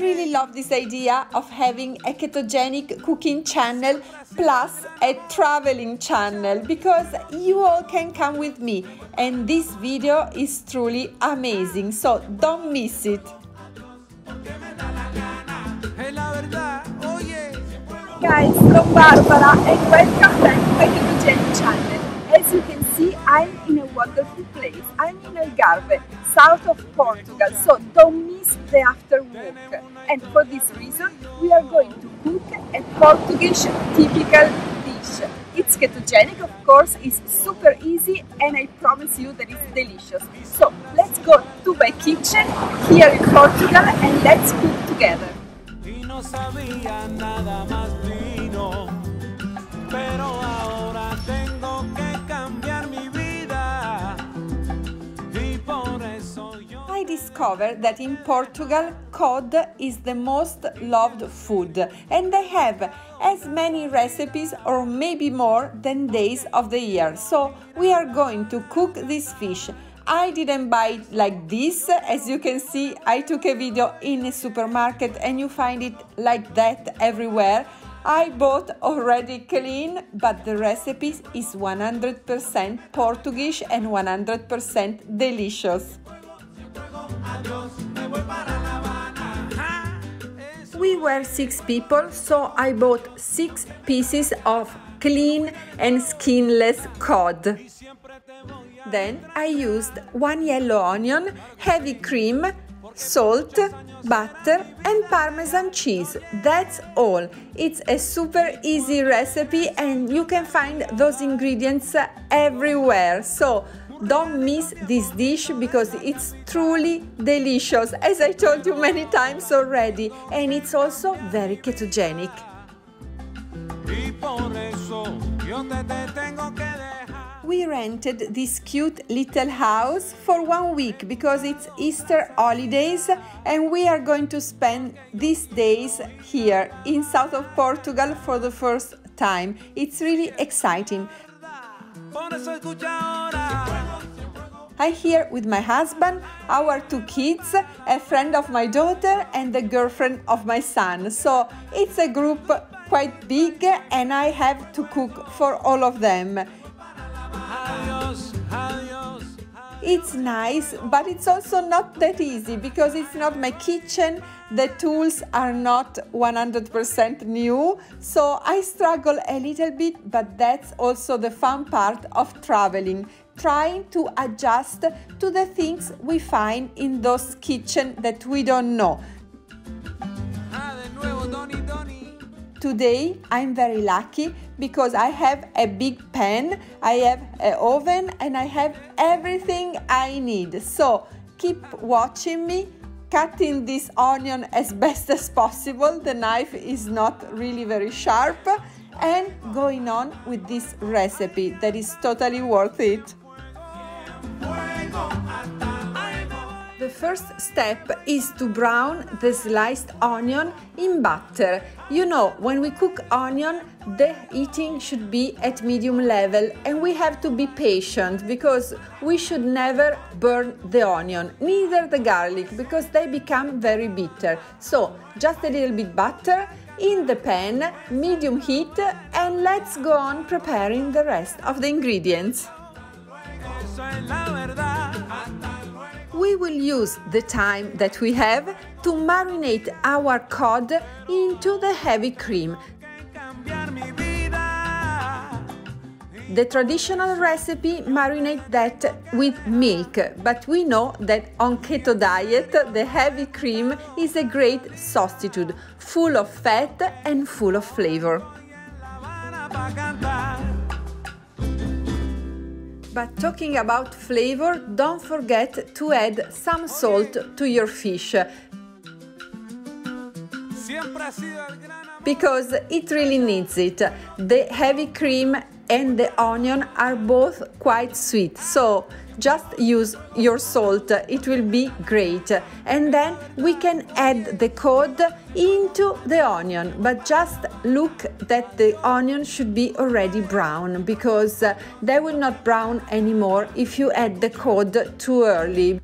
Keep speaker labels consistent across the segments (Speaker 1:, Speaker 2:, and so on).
Speaker 1: really love this idea of having a ketogenic cooking channel plus a traveling channel, because you all can come with me and this video is truly amazing, so don't miss it.
Speaker 2: Guys, from Barbara and welcome back to my ketogenic channel. As you can see, I'm in a wonderful place. I'm in Algarve, south of Portugal, so don't miss the after walk. And for this reason, we are going to cook a Portuguese typical dish. It's ketogenic, of course, it's super easy, and I promise you that it's delicious. So let's go to my kitchen here in Portugal and let's cook together.
Speaker 3: Sabía nada más fino, pero ahora tengo que cambiar mi vida y por eso yo.
Speaker 1: I discovered that in Portugal cod is the most loved food and they have as many recipes or maybe more than days of the year. So we are going to cook this fish. I didn't buy it like this. As you can see, I took a video in a supermarket and you find it like that everywhere. I bought already clean, but the recipe is 100% Portuguese and 100% delicious. We were 6 people, so I bought 6 pieces of clean and skinless cod. Then I used 1 yellow onion, heavy cream, salt, butter and Parmesan cheese. That's all. It's a super easy recipe and you can find those ingredients everywhere. So don't miss this dish because it's truly delicious, as I told you many times already, and it's also very ketogenic. We rented this cute little house for 1 week because it's Easter holidays and we are going to spend these days here in south of Portugal for the first time. It's really exciting. I'm here with my husband, our 2 kids, a friend of my daughter and the girlfriend of my son. So it's a group quite big and I have to cook for all of them. It's nice, but it's also not that easy because it's not my kitchen, the tools are not 100% new, so I struggle a little bit, but that's also the fun part of traveling, trying to adjust to the things we find in those kitchens that we don't know. Today I'm very lucky because I have a big pan, I have an oven and I have everything I need. So keep watching me, cutting this onion as best as possible. The knife is not really very sharp, and going on with this recipe that is totally worth it. The first step is to brown the sliced onion in butter. You know, when we cook onion, the heating should be at medium level and we have to be patient because we should never burn the onion, neither the garlic, because they become very bitter. So just a little bit butter in the pan, medium heat, and let's go on preparing the rest of the ingredients. We will use the time that we have to marinate our cod into the heavy cream. The traditional recipe marinate that with milk, but we know that on keto diet the heavy cream is a great substitute, full of fat and full of flavor. But talking about flavor, don't forget to add some salt to your fish, because it really needs it. The heavy cream and the onion are both quite sweet, so just use your salt, it will be great. And then we can add the cod into the onion, but just look that the onion should be already brown, because they will not brown anymore if you add the cod too early.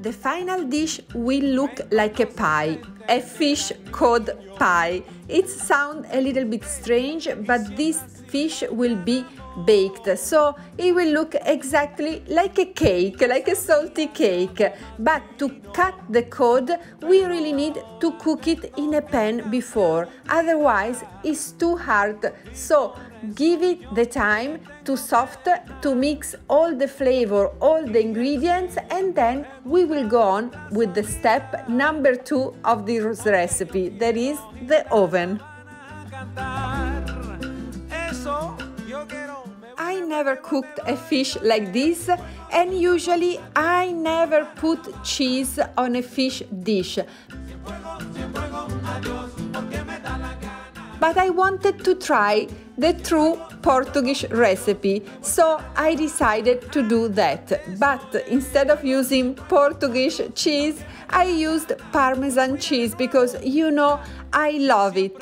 Speaker 1: the final dish will look like a pie, a fish cod pie. It sounds a little bit strange, but this fish will be baked, so it will look exactly like a cake, like a salty cake. But to cut the cod, we really need to cook it in a pan before, otherwise it's too hard. So give it the time to soft, to mix all the flavor, all the ingredients, and then we will go on with the step number 2 of this recipe, that is the oven. I never cooked a fish like this, and usually I never put cheese on a fish dish. But I wanted to try the true Portuguese recipe, so I decided to do that. But instead of using Portuguese cheese, I used Parmesan cheese because, you know, I love it.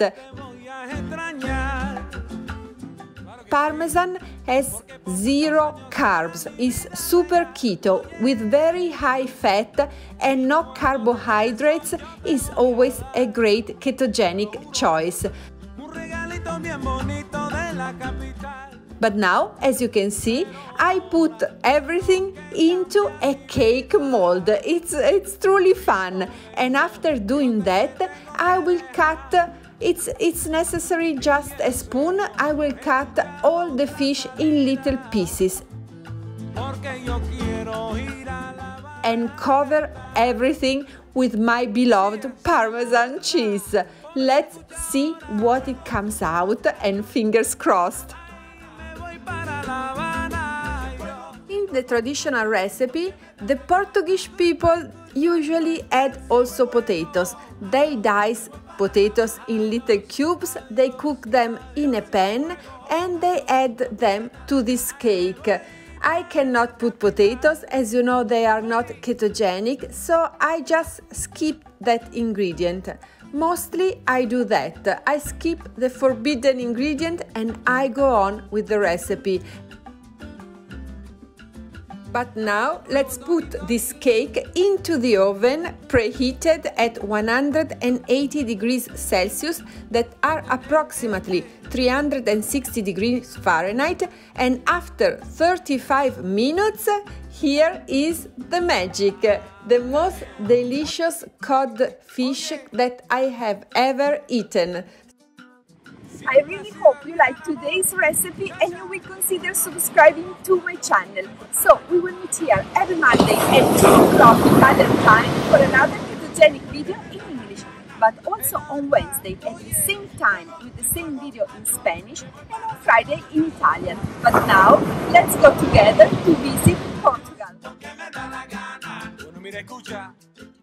Speaker 1: Parmesan has 0 carbs, is super keto with very high fat and no carbohydrates, is always a great ketogenic choice. But now, as you can see, I put everything into a cake mold. It's truly fun, and after doing that, I will cut. It's necessary just a spoon. I will cut all the fish in little pieces and cover everything with my beloved Parmesan cheese. Let's see what it comes out, and fingers crossed. In the traditional recipe, the Portuguese people usually add also potatoes. They dice potatoes in little cubes, they cook them in a pan, and they add them to this cake. I cannot put potatoes, as you know they are not ketogenic, so I just skip that ingredient. Mostly I do that. I skip the forbidden ingredient and I go on with the recipe. But now let's put this cake into the oven preheated at 180 degrees Celsius, that are approximately 360 degrees Fahrenheit, and after 35 minutes, here is the magic, the most delicious cod fish that I have ever eaten.
Speaker 2: I really hope you like today's recipe and you will consider subscribing to my channel. So we will meet here every Monday at 2 o'clock Italian time for another ketogenic video in English, but also on Wednesday at the same time with the same video in Spanish, and on Friday in Italian. But now let's go together to visit Portugal.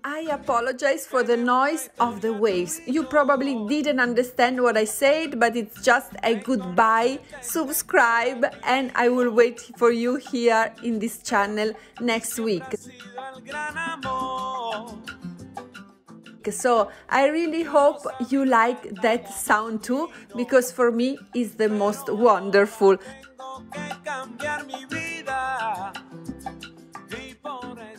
Speaker 1: I apologize for the noise of the waves. You probably didn't understand what I said, but it's just a goodbye. Subscribe, and I will wait for you here in this channel next week. So I really hope you like that sound too, because for me it's the most wonderful.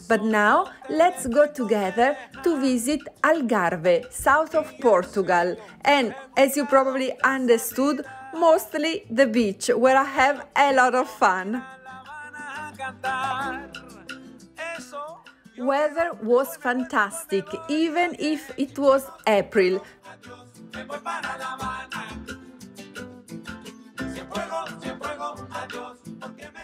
Speaker 1: But now let's go together to visit Algarve, south of Portugal, and as you probably understood, mostly the beach, where I have a lot of fun. Weather was fantastic, even if it was April.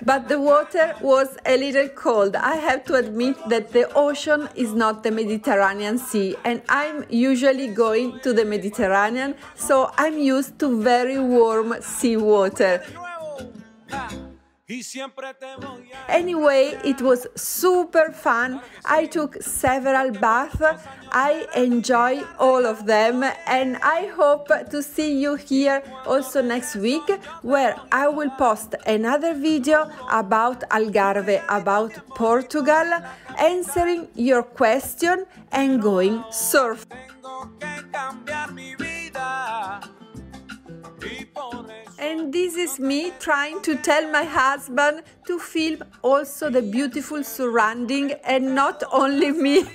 Speaker 1: But the water was a little cold. I have to admit that the ocean is not the Mediterranean Sea, and I'm usually going to the Mediterranean, so I'm used to very warm seawater. Anyway, it was super fun. I took several baths. I enjoy all of them, and I hope to see you here also next week, where I will post another video about Algarve, about Portugal, answering your question and going surfing. And this is me trying to tell my husband to film also the beautiful surrounding and not only me,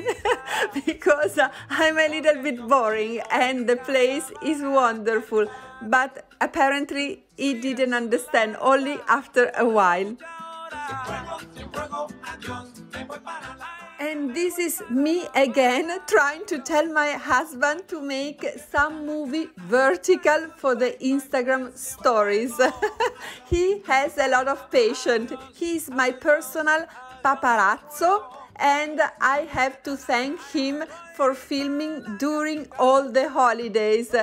Speaker 1: because I'm a little bit boring and the place is wonderful. But apparently he didn't understand, only after a while. And this is me again trying to tell my husband to make some movie vertical for the Instagram stories. He has a lot of patience. He is my personal paparazzo, and I have to thank him for filming during all the holidays.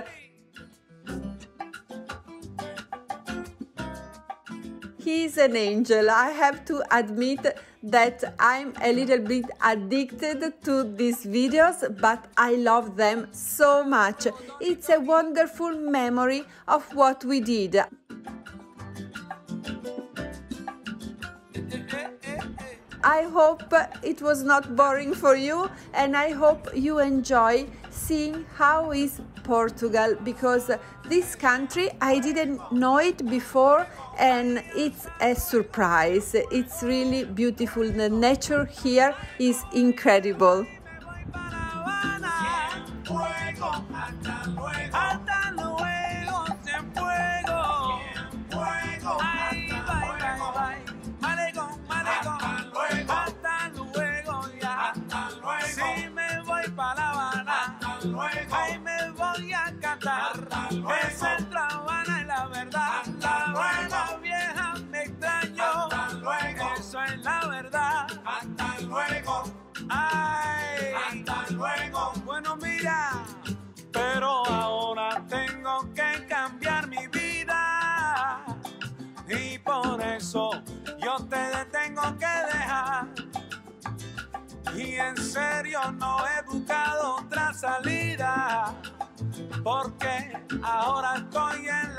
Speaker 1: He's an angel. I have to admit that I'm a little bit addicted to these videos, but I love them so much. It's a wonderful memory of what we did. I hope it was not boring for you, and I hope you enjoy seeing how is Portugal, because this country I didn't know it before and it's a surprise. It's really beautiful. The nature here is incredible.
Speaker 3: Ahí me voy a cantar, es el Habana y la verdad, la buena vieja me extraño, eso es la verdad, hasta luego, ay, hasta luego, bueno mira, pero ahora tengo que cambiar mi vida, y por eso yo te tengo que dejar. Y en serio no he buscado otra salida, porque ahora estoy en